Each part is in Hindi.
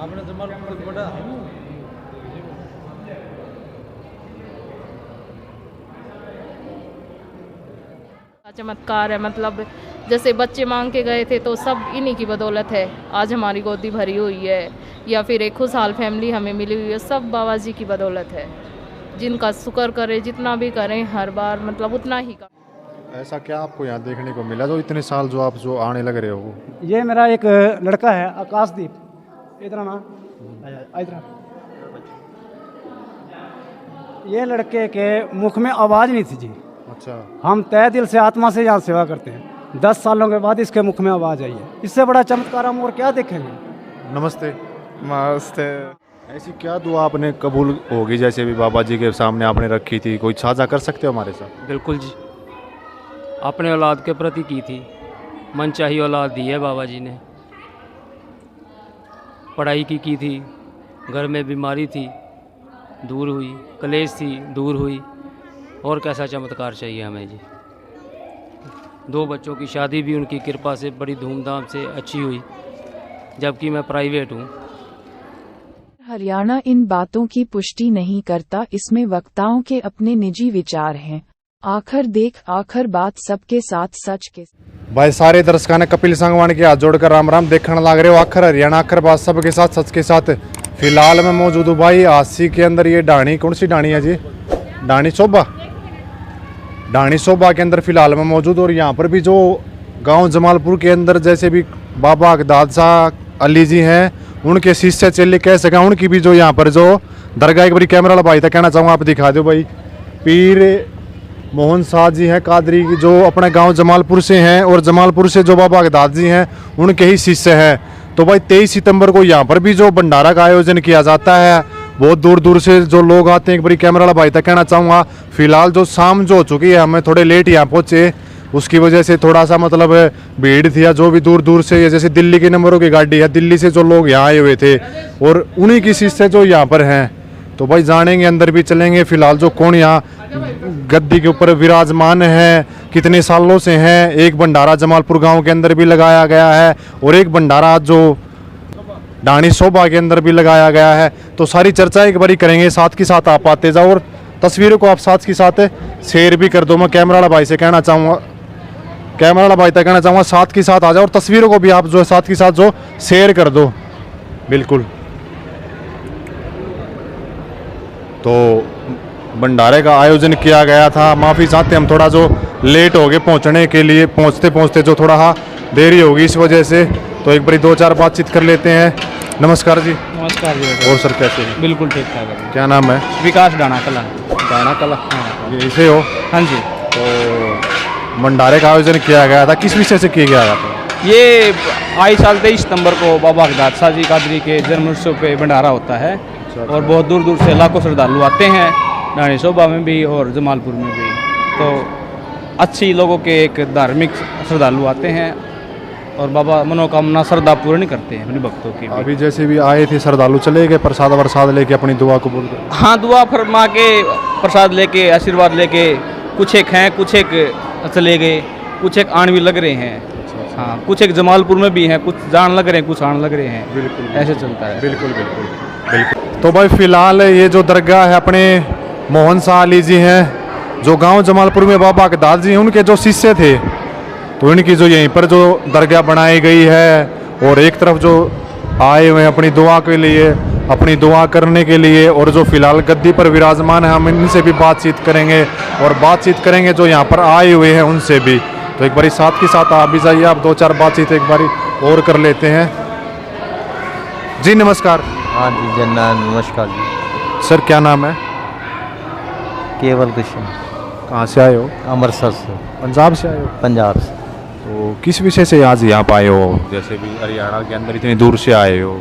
आपने जमालपुर में बड़ा चमत्कार है। मतलब जैसे बच्चे मांग के गए थे तो सब इन्हीं की बदौलत है आज हमारी गोदी भरी हुई है, या फिर एक खुशहाल फैमिली हमें मिली हुई है, सब बाबा जी की बदौलत है। जिनका शुक्र करें, जितना भी करें हर बार मतलब उतना ही का। ऐसा क्या आपको यहाँ देखने को मिला जो इतने साल जो आप जो आने लग रहे हो? ये मेरा एक लड़का है आकाशदीप, इधर ना इधर। ये लड़के के मुख में आवाज़ नहीं थी जी। अच्छा। हम तय दिल से आत्मा से यहाँ सेवा करते हैं। 10 सालों के बाद इसके मुख में आवाज़ आई है। इससे बड़ा चमत्कार हम और क्या देखेंगे। नमस्ते। नमस्ते। ऐसी क्या दुआ आपने कबूल होगी जैसे भी बाबा जी के सामने आपने रखी थी, कोई साझा कर सकते हो हमारे साथ? बिल्कुल जी, अपने औलाद के प्रति की थी, मनचाही औलाद दी है बाबा जी ने। पढ़ाई की थी, घर में बीमारी थी दूर हुई, कलेश थी दूर हुई, और कैसा चमत्कार चाहिए हमें जी। 2 बच्चों की शादी भी उनकी कृपा से बड़ी धूमधाम से अच्छी हुई, जबकि मैं प्राइवेट हूँ। हरियाणा इन बातों की पुष्टि नहीं करता, इसमें वक्ताओं के अपने निजी विचार हैं। आखिर बात सबके साथ सच के। भाई सारे दर्शकों ने कपिल संगवान के हाथ जोड़कर राम राम देखने लग रहे हो। आखिर हरियाणा आखिर बात सबके साथ सच के साथ। फिलहाल मैं मौजूद हूँ भाई आसी के अंदर। ये डाणी, कौन सी डाणी है जी? डाणी सोबा। डाणी सोबा के अंदर फिलहाल मैं मौजूद। और यहाँ पर भी जो गांव जमालपुर के अंदर जैसे भी बाबा अकदाद शाह अली जी हैं, उनके शिष्य चेले कह सकें, उनकी भी जो यहाँ पर जो दरगाह, एक बारी कैमरा वाला भाई था, कहना चाहूँगा आप दिखा दो भाई। पीर मोहन शाह जी हैं कादरी की, जो अपने गांव जमालपुर से हैं, और जमालपुर से जो बाबा अकदाद जी हैं उनके ही शिष्य हैं। तो भाई 23 सितंबर को यहाँ पर भी जो भंडारा का आयोजन किया जाता है, बहुत दूर दूर से जो लोग आते हैं। एक बारी कैमरा वाला भाई तक कहना चाहूँगा, फिलहाल जो शाम जो हो चुकी है, हमें थोड़े लेट यहाँ पहुँचे, उसकी वजह से थोड़ा सा मतलब भीड़ थी, या जो भी दूर दूर से, जैसे दिल्ली के नंबरों की गाड़ी है, दिल्ली से जो लोग यहाँ आए हुए थे, और उन्हीं की शिष्य जो यहाँ पर हैं। तो भाई जानेंगे, अंदर भी चलेंगे। फिलहाल जो कौन यहाँ गद्दी के ऊपर विराजमान है, कितने सालों से हैं। एक भंडारा जमालपुर गांव के अंदर भी लगाया गया है, और एक भंडारा जो डाणी शोभा के अंदर भी लगाया गया है। तो सारी चर्चा एक बारी करेंगे, साथ के साथ आप आते जाओ, और तस्वीरों को आप साथ के साथ शेयर भी कर दो। मैं कैमरा वाला भाई से कहना चाहूँगा, कैमरा वाला भाई तक कहना चाहूँगा, साथ के साथ आ जाओ, और तस्वीरों को भी आप जो साथ के साथ जो शेयर कर दो। बिल्कुल। तो भंडारे का आयोजन किया गया था। माफ़ी चाहते हम थोड़ा जो लेट हो गए पहुंचने के लिए, पहुंचते पहुंचते जो थोड़ा देरी होगी इस वजह से। तो एक बारी 2-4 बातचीत कर लेते हैं। नमस्कार जी। नमस्कार जी। और सर कैसे हैं? बिल्कुल ठीक ठाक है। क्या नाम है? विकास डाना कला। डाना कला, ये इसे हो? हाँ जी। तो भंडारे का आयोजन किया गया था, किस विषय से किया गया था? ये आई साल 23 सितंबर को बाबा अकदाद शाह जी कादरी के जन्म उत्सव पे भंडारा होता है, और बहुत दूर दूर से लाखों श्रद्धालु आते हैं, डाणी शोभा में भी और जमालपुर में भी। तो अच्छी लोगों के एक धार्मिक श्रद्धालु आते हैं, और बाबा मनोकामना श्रद्धा पूर्ण करते हैं अपने भक्तों की। अभी जैसे भी आए थे श्रद्धालु, चले गए प्रसाद वरसाद लेके अपनी दुआ को बोल कर? हाँ, दुआ फरमा के प्रसाद लेके, आशीर्वाद लेके, कुछ एक हैं, कुछ एक चले गए, कुछ एक आण भी लग रहे हैं। हाँ, कुछ एक जमालपुर में भी हैं, कुछ जान लग रहे हैं, कुछ आण लग रहे हैं। बिल्कुल, ऐसे चलता है। बिल्कुल बिल्कुल बिल्कुल। तो भाई फिलहाल ये जो दरगाह है अपने मोहन शाह अली जी हैं, जो गांव जमालपुर में बाबा अकदाद जी हैं, उनके जो शिष्य थे, तो इनकी जो यहीं पर जो दरगाह बनाई गई है, और एक तरफ जो आए हुए हैं अपनी दुआ के लिए, अपनी दुआ करने के लिए, और जो फिलहाल गद्दी पर विराजमान है, हम इनसे भी बातचीत करेंगे, और बातचीत करेंगे जो यहाँ पर आए हुए हैं उनसे भी। तो एक बारी साथ के साथ आप भी जाइए, आप 2-4 बातचीत एक बारी और कर लेते हैं। जी नमस्कार। हाँ जी जन्ना, नमस्कार जी। सर क्या नाम है? केवल कृष्ण। कहाँ से आए हो? अमृतसर से। पंजाब से आए हो? पंजाब से। तो किस विषय से आज यहाँ पाए हो, जैसे भी हरियाणा के अंदर इतनी दूर से आए हो?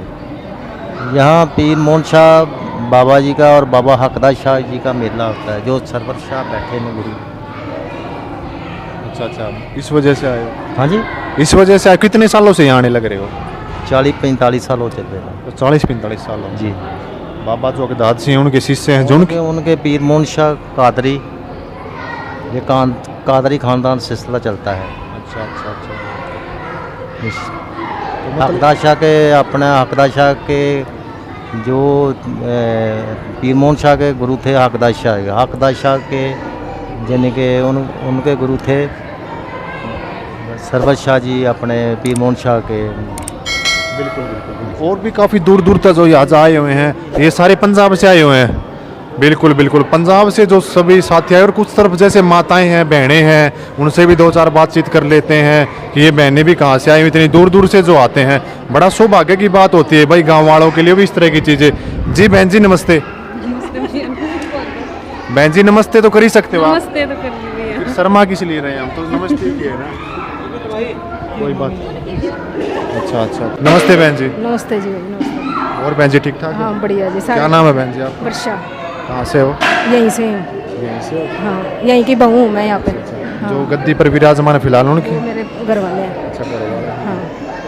यहाँ पीर मोहन शाह बाबा जी का और बाबा अकदाद शाह जी का मेला होता है, जो सरवर शाह बैठे हैं गुरु। अच्छा अच्छा, इस वजह से आए हो? हाँ जी। इस वजह से आए। कितने सालों से यहाँ आने लग रहे हो? 40-45 साल हो चले हैं। तो 40-45 साल हो जी। बाबा जो अकदाद सिंह उनके शिष्य हैं, जो उनके पीर मोहन शाह कादरी, ये कादरी खानदान सिलसिला चलता है। अच्छा अच्छा अच्छा। हकदार शाह के अपने हकदार शाह के जो पीर मोहन शाह के गुरु थे हकदार शाह के यानी कि उनके गुरु थे सरवर शाह जी अपने पीर मोहन शाह के। बिल्कुल बिल्कुल। और भी काफ़ी दूर दूर तक जो आज आए हुए हैं, ये सारे पंजाब से आए हुए हैं। बिल्कुल बिल्कुल, पंजाब से जो सभी साथी आए, और कुछ तरफ जैसे माताएं हैं, बहनें हैं, उनसे भी 2-4 बातचीत कर लेते हैं कि ये बहनें भी कहाँ से आई हुई, इतनी दूर दूर से जो आते हैं। बड़ा सौभाग्य की बात होती है भाई गांव वालों के लिए भी इस तरह की चीज़ें। जी बहन जी नमस्ते। बहन जी नमस्ते तो कर ही सकते हो आप। नमस्ते तो कर लीजिए। फिर शर्मा किस लिए रहे हैं, हम तो नमस्ते ही है ना, कोई बात नहीं। अच्छा, नमस्ते बहन जी। नमस्ते जी, नमस्ते। और बहन जी ठीक ठाक? हाँ बढ़िया जी। क्या नाम है बहन जी आप? वर्षा। कहाँ से हो? यहीं से हूँ। यहीं से हो? हाँ, यहीं की बहू हूँ मैं यहाँ पे। हाँ। जो गद्दी पर विराजमान है फिलहाल उनकी? वो मेरे घर वाले हैं। अच्छा, घर वाले हैं। हाँ।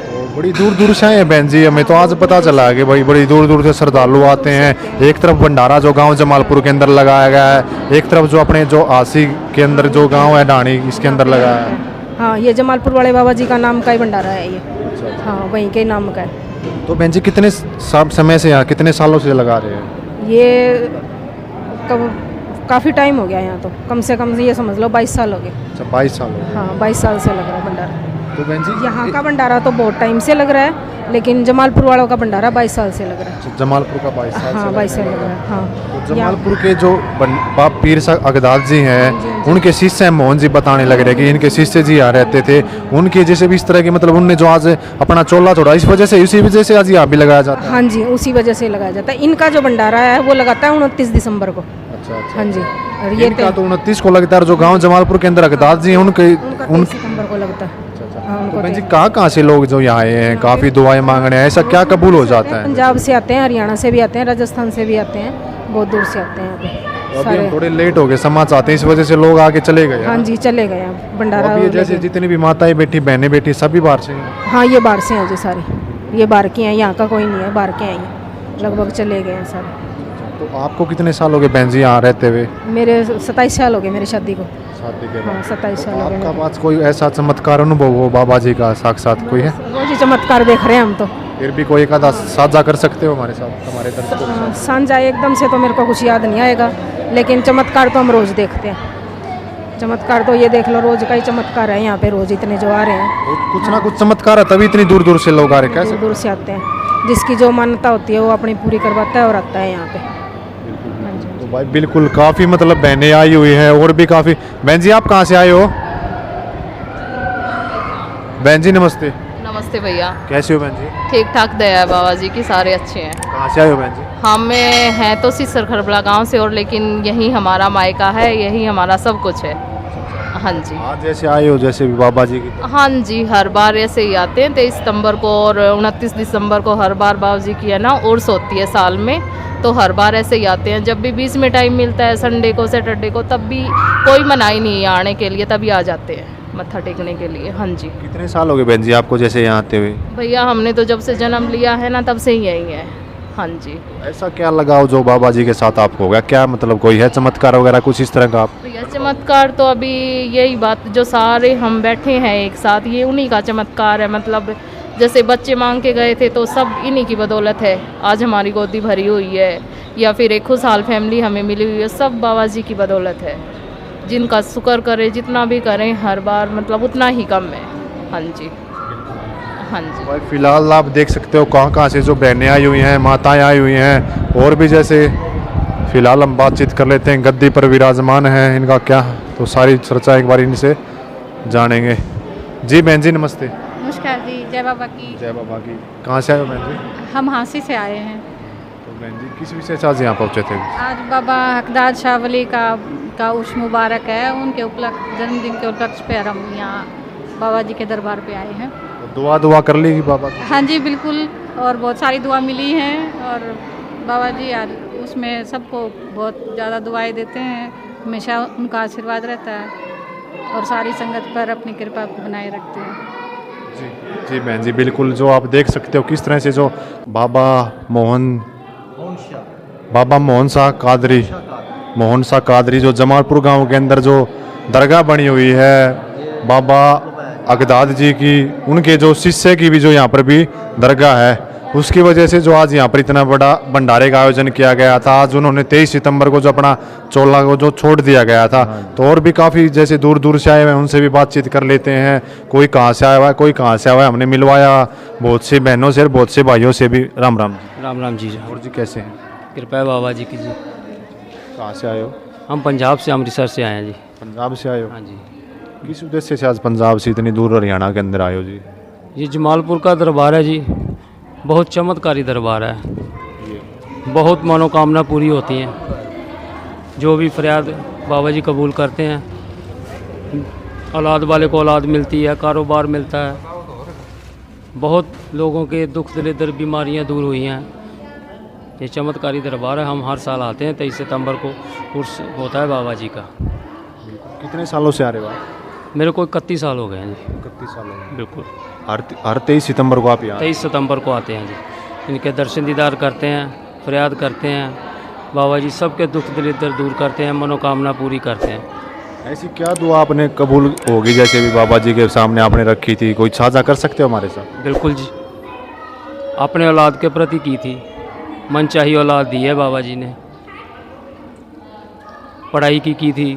तो बड़ी दूर दूर से आए हैं बहन जी, हमें तो आज पता चला कि भाई बड़ी दूर दूर से श्रद्धालु आते हैं। एक तरफ भंडारा जो गांव जमालपुर के अंदर लगाया गया है, एक तरफ जो अपने जो आसी के अंदर जो गांव है डाणी, इसके अंदर लगाया है। हाँ, ये जमालपुर वाले बाबा जी का नाम का ही भंडारा है ये। हाँ, वहीं के नाम का है। तो बहन जी कितने समय से यहाँ, कितने सालों से लगा रहे हैं? ये काफ़ी टाइम हो गया यहाँ तो, कम से कम ये समझ लो 22 साल हो गए। अच्छा, 22 साल हो गए। हाँ, 22 साल से लग रहा है भंडारा। तो बहन जी यहाँ का भंडारा तो बहुत टाइम से लग रहा है, लेकिन जमालपुर वालों का भंडारा 22 साल से लग रहा है। जमालपुर का 22 साल हाँ, से 22 साल लग रहा है। हाँ, तो जमालपुर के जो बाप पीर अगदाद जी हैं, उनके शिष्य हैं मोहन जी बताने लग रहे कि इनके शिष्य जी यहाँ रहते थे, उनके जैसे भी इस तरह की मतलब उनने जो आज अपना चोला छोड़ा, इस वजह से इसी वजह से आज यहाँ भी लगाया जाता है। हाँ जी, उसी वजह से लगाया जाता है। इनका जो भंडारा है वो लगाता है 29 दिसंबर को। अच्छा। हाँ जी, और ये इनका तो 29 को लगता है, जो गांव जमालपुर के अंदर अगदाद जी हैं उनके उनका 23 सितंबर को लगता है। हाँ, तो उनको बहन जी कहाँ से लोग जो यहाँ आए हैं, काफी दुआएं मांगने, ऐसा क्या कबूल हो जाता है? पंजाब से आते हैं, हरियाणा से भी आते हैं, राजस्थान से भी आते हैं, बहुत दूर से आते हैं यहाँ पे तो अभी सारे। हम थोड़े लेट हो गए, समाज आते हैं, इस वजह से लोग आके चले गए। हाँ जी, चले गए हैं भंडारा। अभी ये जैसे जितनी भी माताएं बैठी, बहनें बैठी, सभी बाहर से हैं। हाँ, ये बाहर से हैं जी सारे, ये बाहर के हैं, यहाँ का कोई नहीं है, बाहर के हैं ये, लगभग चले गए हैं सारे। तो आपको कितने साल हो गए बहन जी यहाँ रहते हुए? मेरे 27 साल हो गए मेरी शादी को। शादी के हाँ, बाद 27 साल हो गए आपका मेरे। पास कोई ऐसा चमत्कार अनुभव हो बाबा जी का साक्षात कोई है? रोज ही चमत्कार देख रहे हैं हम तो। फिर भी कोई एक आधा साझा कर सकते हो हमारे साथ, हमारे तरफ से? सांझा एकदम से तो मेरे को कुछ याद नहीं आएगा, लेकिन चमत्कार तो हम रोज देखते हैं। चमत्कार तो ये देख लो, रोज का ही चमत्कार है यहाँ पे, रोज इतने जो आ रहे हैं। कुछ ना कुछ चमत्कार है, तभी इतनी दूर दूर से लोग आ रहे हैं। दूर कैसे? दूर से आते हैं, जिसकी जो मान्यता होती है वो अपनी पूरी करवाता है और आता है यहाँ पे। हाँ जी। तो भाई बिल्कुल काफी मतलब बहनें आई हुई हैं, और भी काफी। बहन जी आप कहाँ से आए हो? बहन जी नमस्ते। नमस्ते भैया। कैसे हो बहन जी? ठीक ठाक दया है बाबा जी की, सारे अच्छे हैं। कहाँ से आए हो बहन जी? हमें हैं तो सिसर खरबला गांव से, और लेकिन यही हमारा मायका है, यही हमारा सब कुछ है। हाँ जी। आज जैसे आए हो, जैसे भी बाबा जी की हाँ जी, हर बार ऐसे ही आते हैं। 23 सितंबर को और 29 दिसंबर को हर बार बाबा जी की है ना उर्स होती है साल में, तो हर बार ऐसे ही आते हैं। जब भी बीच में टाइम मिलता है, संडे को, सैटरडे को, तब भी कोई मनाही नहीं है आने के लिए, तभी आ जाते हैं मत्था टेकने के लिए। हाँ जी। कितने साल हो गए बहन जी आपको जैसे यहाँ आते हुए? भैया हमने तो जब से जन्म लिया है ना, तब से ही यही है। हाँ जी। ऐसा क्या लगाओ जो बाबा जी के साथ आपको हो गया? क्या मतलब कोई है चमत्कार वगैरह कुछ इस तरह का? आप भैया चमत्कार तो अभी यही बात, जो सारे हम बैठे हैं एक साथ, ये उन्हीं का चमत्कार है। मतलब जैसे बच्चे मांग के गए थे, तो सब इन्हीं की बदौलत है आज हमारी गोदी भरी हुई है, या फिर एक खुशहाल फैमिली हमें मिली हुई है, सब बाबा जी की बदौलत है। जिनका शुक्र करें, जितना भी करें हर बार मतलब उतना ही कम है। हाँ जी। हाँ जी। भाई फिलहाल आप देख सकते हो कहाँ से जो बहनें आई हुई हैं, माताएं आई हुई हैं, और भी जैसे फिलहाल हम बातचीत कर लेते हैं। गद्दी पर विराजमान है, इनका क्या तो सारी चर्चा एक बार इनसे जानेंगे। जी बहन जी नमस्ते। नमस्कार जी, जय बाबा की। जय बाबा की। कहाँ से आए हो बहन जी? हम हांसी से आए हैं। तो बहन जी किस विषय से आज यहाँ पहुँचे थे? आज बाबा हकदार शाह वली का उर्स मुबारक है, उनके उपलक्ष्य, जन्मदिन के उपलक्ष्य पे हम यहाँ बाबा जी के दरबार पे आए हैं। तो दुआ कर ली बाबा की? हाँ जी बिल्कुल, और बहुत सारी दुआ मिली हैं, और बाबा जी यार उसमें सबको बहुत ज़्यादा दुआएं देते हैं, हमेशा उनका आशीर्वाद रहता है और सारी संगत पर अपनी कृपा को बनाए रखते हैं। जी बहन जी बिल्कुल, जो आप देख सकते हो किस तरह से जो बाबा मोहन शाह कादरी जो जमालपुर गांव के अंदर जो दरगाह बनी हुई है, बाबा अगदाद जी की, उनके जो शिष्य की भी जो यहाँ पर भी दरगाह है, उसकी वजह से जो आज यहाँ पर इतना बड़ा भंडारे का आयोजन किया गया था। आज उन्होंने 23 सितंबर को जो अपना चोला को जो छोड़ दिया गया था, तो और भी काफ़ी जैसे दूर दूर से आए हुए हैं, उनसे भी बातचीत कर लेते हैं। कोई कहाँ से आया हुआ है, कोई कहाँ से आया हुआ है, हमने मिलवाया बहुत सी बहनों से और बहुत से भाइयों से भी। राम राम जी। राम राम जी। और जी कैसे हैं? कृपया बाबा जी की जी। कहाँ से आए हो? हम पंजाब से, अमृतसर से आए हैं जी। पंजाब से आए हो? हाँ जी। किस उद्देश्य से आज पंजाब से इतनी दूर हरियाणा के अंदर आए हो जी? ये जमालपुर का दरबार है जी, बहुत चमत्कारी दरबार है। बहुत मनोकामना पूरी होती हैं, जो भी फरियाद बाबा जी कबूल करते हैं। औलाद वाले को औलाद मिलती है, कारोबार मिलता है, बहुत लोगों के दुख दरिद्र बीमारियां दूर हुई हैं। ये चमत्कारी दरबार है। हम हर साल आते हैं। 23 सितंबर को उर्स होता है बाबा जी का। कितने सालों से आ रहे हो आप? मेरे को 31 साल हो गए हैं जी। 31 साल हो गए। बिल्कुल। हर 23 सितंबर को आप यहाँ? 23 सितंबर को आते हैं जी। इनके दर्शन दीदार करते हैं, फरियाद करते हैं। बाबा जी सबके दुख दरिद्र दूर करते हैं, मनोकामना पूरी करते हैं। ऐसी क्या दुआ आपने कबूल होगी जैसे भी बाबा जी के सामने आपने रखी थी, कोई साझा कर सकते हो हमारे साथ? बिल्कुल जी। अपने औलाद के प्रति की थी, मन चाही औलाद दी है बाबा जी ने। पढ़ाई की थी,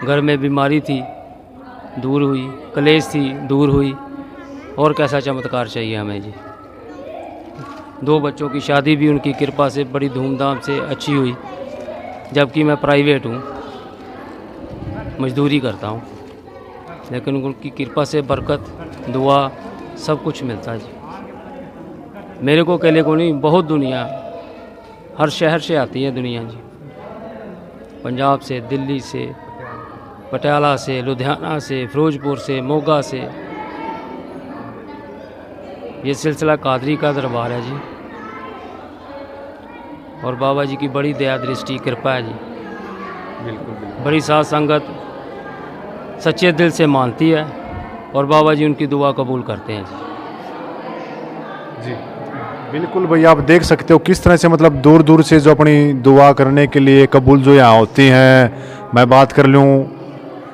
घर में बीमारी थी, दूर हुई, कलेश थी, दूर हुई। और कैसा चमत्कार चाहिए हमें जी। 2 बच्चों की शादी भी उनकी कृपा से बड़ी धूमधाम से अच्छी हुई, जबकि मैं प्राइवेट हूँ, मजदूरी करता हूँ, लेकिन उनकी कृपा से बरकत, दुआ सब कुछ मिलता है जी। मेरे को अकेले को नहीं, बहुत दुनिया, हर शहर से आती है दुनिया जी। पंजाब से, दिल्ली से, पटियाला से, लुधियाना से, फिरोजपुर से, मोगा से। ये सिलसिला कादरी का दरबार है जी, और बाबा जी की बड़ी दया दृष्टि कृपा है जी। बिल्कुल। बड़ी साथ संगत सच्चे दिल से मानती है, और बाबा जी उनकी दुआ कबूल करते हैं जी। बिल्कुल भैया, आप देख सकते हो किस तरह से मतलब दूर दूर से जो अपनी दुआ करने के लिए कबूल जो यहाँ होती हैं। मैं बात कर लूँ,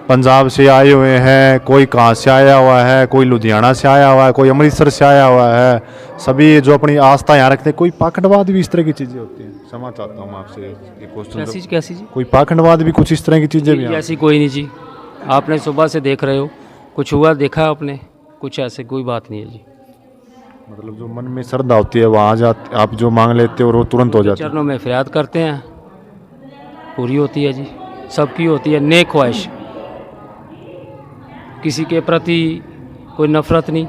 पंजाब से आए हुए हैं, कोई कहाँ से आया हुआ है, कोई लुधियाना से आया हुआ है, कोई अमृतसर से आया हुआ है। सभी जो अपनी आस्था यहाँ रखते हैं। कोई पाखंडवाद भी इस तरह की चीज़ें होती हैं? क्षमा चाहता हूँ मैं आपसे ये क्वेश्चन। कैसी जी? कोई पाखंडवाद भी कुछ इस तरह की चीज़ें भी? ऐसी कोई नहीं जी। आपने सुबह से देख रहे हो, कुछ हुआ देखा आपने? कुछ ऐसे कोई बात नहीं है जी। मतलब जो मन में श्रद्धा होती है वहाँ जाते आप जो मांग लेते हो वो तुरंत हो जाता है? चरणों में फरियाद करते हैं, पूरी होती है जी। सबकी होती है नेक ख्वाहिश, किसी के प्रति कोई नफ़रत नहीं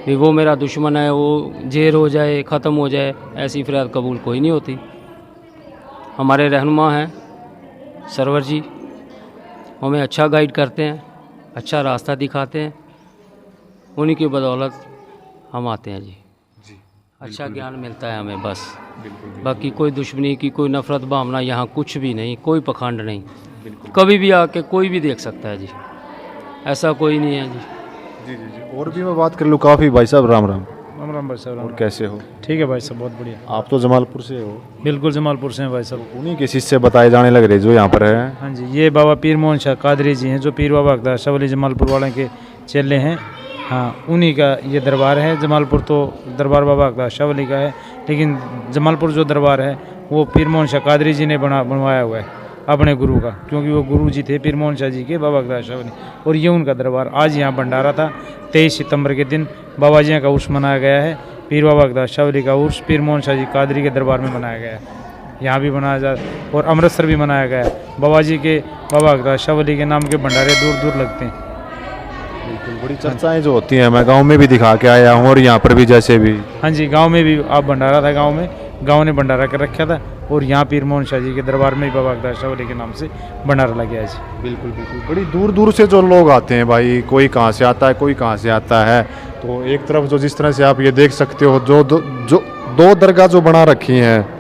भी वो मेरा दुश्मन है, वो जेर हो जाए, ख़त्म हो जाए, ऐसी फरियाद कबूल कोई नहीं होती। हमारे रहनुमा हैं सरवर जी, हमें अच्छा गाइड करते हैं, अच्छा रास्ता दिखाते हैं। उन्हीं की बदौलत हम आते हैं जी। अच्छा ज्ञान मिलता है हमें बस। बाकी कोई दुश्मनी की, कोई नफ़रत भावना यहाँ कुछ भी नहीं, कोई पखंड नहीं। कभी भी आके कोई भी देख सकता है जी, ऐसा कोई नहीं है जी। जी जी जी। और भी मैं बात कर लूँ, काफ़ी भाई साहब राम राम। राम राम भाई साहब। और कैसे हो? ठीक है भाई साहब, बहुत बढ़िया। आप तो जमालपुर से हो? बिल्कुल जमालपुर से हैं भाई साहब। उन्हीं के शिष्य बताए जाने लग रहे जो यहाँ पर है। हाँ जी, ये बाबा पीर मोहन शाह कादरी जी हैं, जो पीर बाबा अकदार शाह वली जमालपुर वाले के चेले हैं। हाँ, उन्हीं का ये दरबार है। जमालपुर तो दरबार बाबा अकदार शाह वली का है, लेकिन जमालपुर जो दरबार है वो पीर मोहन शाह कादरी जी ने बनवाया हुआ है अपने गुरु का, क्योंकि वो गुरु जी थे पीर मोहन शाह जी के, बाबा अकदार शाह वली। और ये उनका दरबार। आज यहाँ भंडारा था, 23 सितंबर के दिन बाबा जी का उर्स मनाया गया है। पीर बाबा अकदार शाह वली का उर्स पीर मोहन शाह जी कादरी के दरबार में मनाया गया है। यहाँ भी मनाया जा, और अमृतसर भी मनाया गया है। बाबा जी के, बाबा अकदार शाह वली के नाम के भंडारे दूर दूर लगते हैं। बिल्कुल। बड़ी चर्चाएं जो होती हैं, मैं गांव में भी दिखा के आया हूँ और यहाँ पर भी जैसे भी। हाँ जी, गांव में भी आप भंडारा था, गांव ने भंडारा कर रखा था, और यहाँ पीर मोहन शाह जी के दरबार में बाबा अकदार शाह वली के नाम से भंडारा लग गया है जी। बिल्कुल बिल्कुल। बड़ी दूर दूर से जो लोग आते हैं भाई, कोई कहाँ से आता है, कोई कहाँ से आता है। तो एक तरफ जो जिस तरह से आप ये देख सकते हो, जो दो दरगाह जो बना रखी हैं,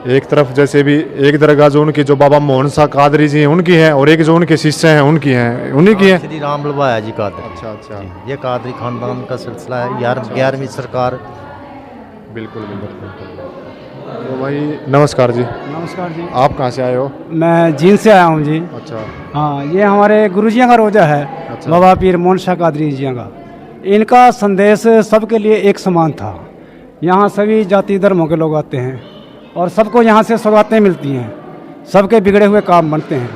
एक तरफ जैसे भी एक दरगाह जो उनकी जो बाबा मोहन शाह कादरी जी हैं उनकी है, और एक जो उनके शिष्य हैं उनकी हैं, उन्हीं की है। श्री राम लवाया जी कादरी। अच्छा अच्छा। ये कादरी खानदान का सिलसिला है, 11वीं सरकार। बिल्कुल बिल्कुल। तो भाई नमस्कार जी, नमस्कार जी। आप कहाँ से आए हो? मैं जींद से आया हूँ जी। अच्छा। हाँ, ये हमारे गुरुजियों का रोजा है। अच्छा। बाबा पीर मोहन शाह कादरी जियों का। इनका संदेश सबके लिए एक समान था। यहाँ सभी जाति धर्मों के लोग आते हैं और सबको यहाँ से सौगातें मिलती हैं, सबके बिगड़े हुए काम बनते हैं।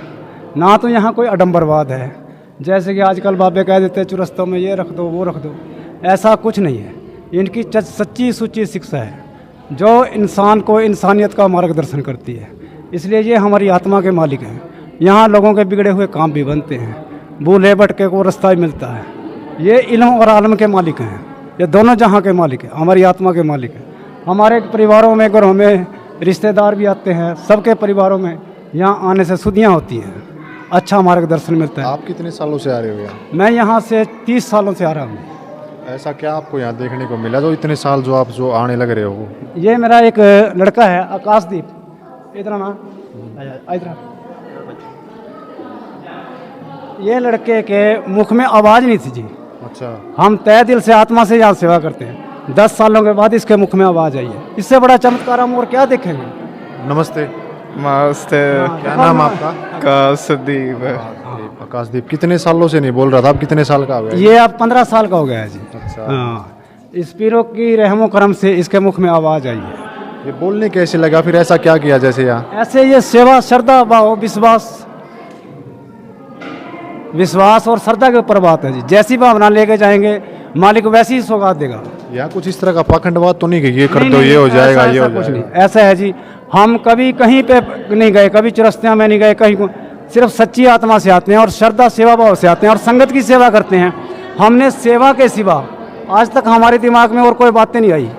ना तो यहाँ कोई आडंबरवाद है, जैसे कि आजकल बाबे कह देते हैं चुरस्तों में ये रख दो वो रख दो, ऐसा कुछ नहीं है। इनकी सच्ची सुच्ची शिक्षा है जो इंसान को इंसानियत का मार्गदर्शन करती है। इसलिए ये हमारी आत्मा के मालिक हैं। यहाँ लोगों के बिगड़े हुए काम भी बनते हैं, बूढ़े भटके को रास्ता भी मिलता है। ये इल्म और आलम के मालिक हैं, ये दोनों जहाँ के मालिक हैं, हमारी आत्मा के मालिक हैं। हमारे परिवारों में, घरों में रिश्तेदार भी आते हैं, सबके परिवारों में यहाँ आने से शुद्धियाँ होती हैं, अच्छा मार्गदर्शन मिलता है। आप कितने सालों से आ रहे हो यहाँ? मैं यहाँ से 30 सालों से आ रहा हूँ। ऐसा क्या आपको यहाँ देखने को मिला जो इतने साल जो आप जो आने लग रहे हो? ये मेरा एक लड़का है आकाशदीप, इधर ना इधर। ये लड़के के मुख में आवाज़ नहीं थी जी। अच्छा। हम तय दिल से आत्मा से यहाँ सेवा करते हैं। 10 सालों के बाद इसके मुख में आवाज़ आई है। इससे बड़ा चमत्कार हम और क्या देखेंगे। नमस्ते। नमस्ते। क्या नाम आपका? आकाशदीप। आकाशदीप कितने सालों से नहीं बोल रहा था, अब कितने साल का हो गया? ये अब 15 साल का हो गया है जी। अच्छा। हाँ, इस पीरों की रहमो करम से इसके मुख में आवाज़ आई है। ये बोलने कैसे लगा, फिर ऐसा क्या किया जैसे यहाँ? ऐसे ये सेवा, श्रद्धा, भाव, विश्वास और श्रद्धा के ऊपर बात है जी। जैसी भावना लेके जाएंगे मालिक वैसी ही सौगात देगा। यहाँ कुछ इस तरह का पाखंडवाद तो नहीं कि ये कर दो ये हो जाएगा, ये हो जाएगा? ऐसा है जी, हम कभी कहीं पे नहीं गए, कभी चुरस्तियाँ में नहीं गए, कहीं सिर्फ सच्ची आत्मा से आते हैं और श्रद्धा सेवा भाव से आते हैं और संगत की सेवा करते हैं। हमने सेवा के सिवा आज तक हमारे दिमाग में और कोई बातें नहीं आई।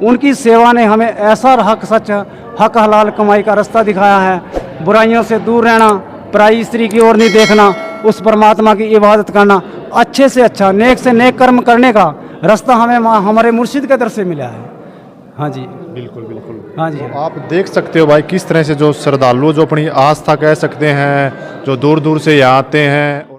उनकी सेवा ने हमें ऐसा हक सच, हक हलाल कमाई का रास्ता दिखाया है। बुराइयों से दूर रहना, पराई स्त्री की ओर नहीं देखना, उस परमात्मा की इबादत करना, अच्छे से अच्छा, नेक से नेक कर्म करने का रास्ता हमें हमारे मुर्शिद के दर से मिला है। हाँ जी, बिल्कुल बिल्कुल। हाँ जी। आप देख सकते हो भाई किस तरह से जो श्रद्धालु जो अपनी आस्था कह सकते हैं, जो दूर दूर से यहाँ आते हैं।